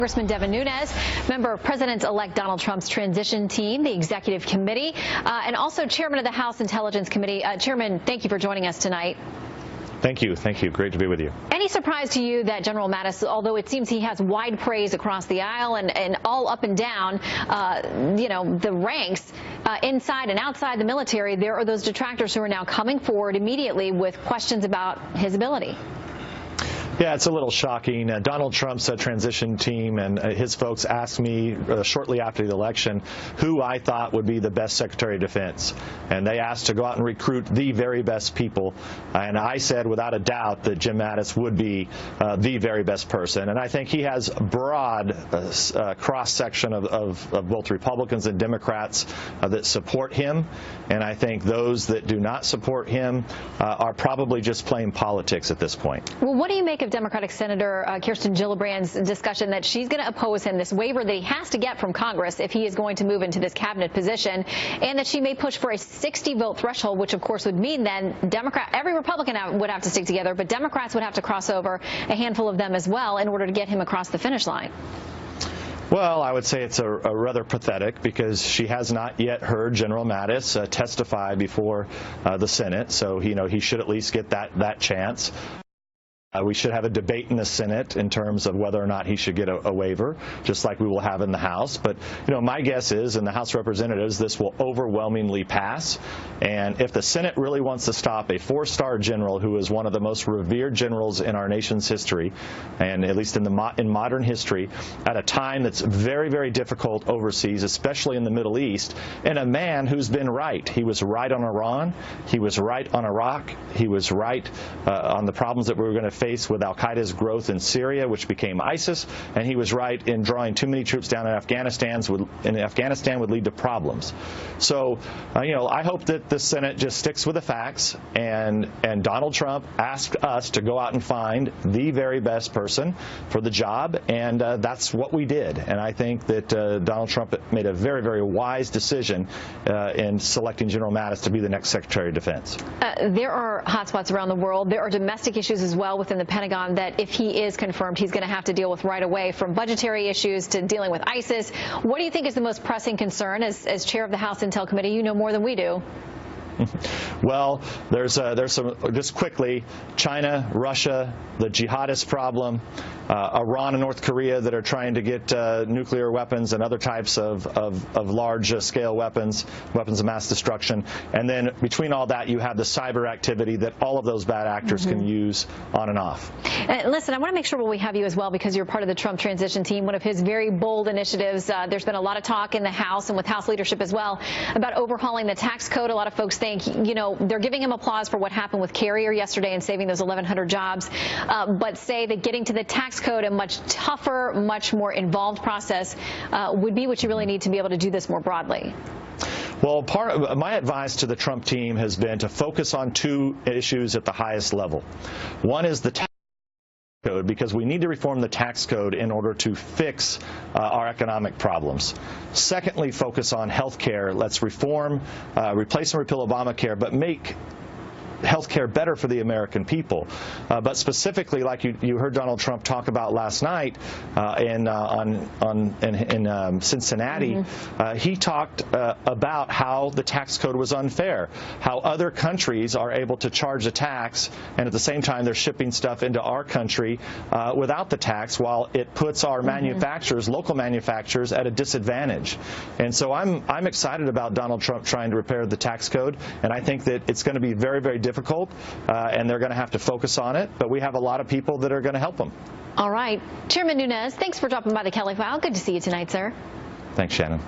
Congressman Devin Nunes, member of President-elect Donald Trump's transition team, the executive committee, and also chairman of the House Intelligence Committee. Chairman, thank you for joining us tonight. Thank you. Thank you. Great to be with you. Any surprise to you that General Mattis, although it seems he has wide praise across the aisle and all up and down, the ranks inside and outside the military, there are those detractors who are now coming forward immediately with questions about his ability? Yeah, it's a little shocking. Donald Trump's transition team and his folks asked me shortly after the election who I thought would be the best Secretary of Defense. And they asked to go out and recruit the very best people. And I said without a doubt that Jim Mattis would be the very best person. And I think he has broad cross-section of both Republicans and Democrats that support him. And I think those that do not support him are probably just playing politics at this point. Well, what do you make of Democratic Senator Kirsten Gillibrand's discussion that she's going to oppose him, this waiver that he has to get from Congress if he is going to move into this cabinet position, and that she may push for a 60-vote threshold, which of course would mean then every Republican would have to stick together, but Democrats would have to cross over, a handful of them as well, in order to get him across the finish line? Well, I would say it's a rather pathetic because she has not yet heard General Mattis testify before the Senate, so he should at least get that chance. We should have a debate in the Senate in terms of whether or not he should get a waiver, just like we will have in the House. But, my guess is in the House of Representatives, this will overwhelmingly pass. And if the Senate really wants to stop a four-star general who is one of the most revered generals in our nation's history, and at least in modern history, at a time that's very, very difficult overseas, especially in the Middle East, and a man who's been right. He was right on Iran. He was right on Iraq. He was right on the problems that we were going to face with al-Qaeda's growth in Syria, which became ISIS, and he was right in drawing too many troops down in Afghanistan would lead to problems. So, I hope that the Senate just sticks with the facts, and Donald Trump asked us to go out and find the very best person for the job, and that's what we did. And I think that Donald Trump made a very, very wise decision in selecting General Mattis to be the next Secretary of Defense. There are hotspots around the world. There are domestic issues as well within the Pentagon that if he is confirmed, he's going to have to deal with right away, from budgetary issues to dealing with ISIS. What do you think is the most pressing concern as chair of the House Intel Committee? You know more than we do. Well, there's some, just quickly, China, Russia, the jihadist problem, Iran and North Korea that are trying to get nuclear weapons and other types of large-scale weapons of mass destruction. And then between all that, you have the cyber activity that all of those bad actors can use on and off. Listen, I want to make sure we have you as well because you're part of the Trump transition team, one of his very bold initiatives. There's been a lot of talk in the House and with House leadership as well about overhauling the tax code. A lot of folks think, they're giving him applause for what happened with Carrier yesterday and saving those 1,100 jobs, but say that getting to the tax code, a much tougher, much more involved process, would be what you really need to be able to do this more broadly. Well, part of my advice to the Trump team has been to focus on two issues at the highest level. One is the tax code, because we need to reform the tax code in order to fix our economic problems. Secondly, focus on health care. Let's reform, replace and repeal Obamacare, but make health care better for the American people. But specifically, like you heard Donald Trump talk about last night in Cincinnati, he talked about how the tax code was unfair, how other countries are able to charge a tax, and at the same time they're shipping stuff into our country without the tax, while it puts our manufacturers, local manufacturers, at a disadvantage. And so I'm excited about Donald Trump trying to repair the tax code, and I think that it's going to be very, very difficult, and they're going to have to focus on it, but we have a lot of people that are going to help them. All right. Chairman Nunes, thanks for dropping by the Kelly File. Good to see you tonight, sir. Thanks, Shannon.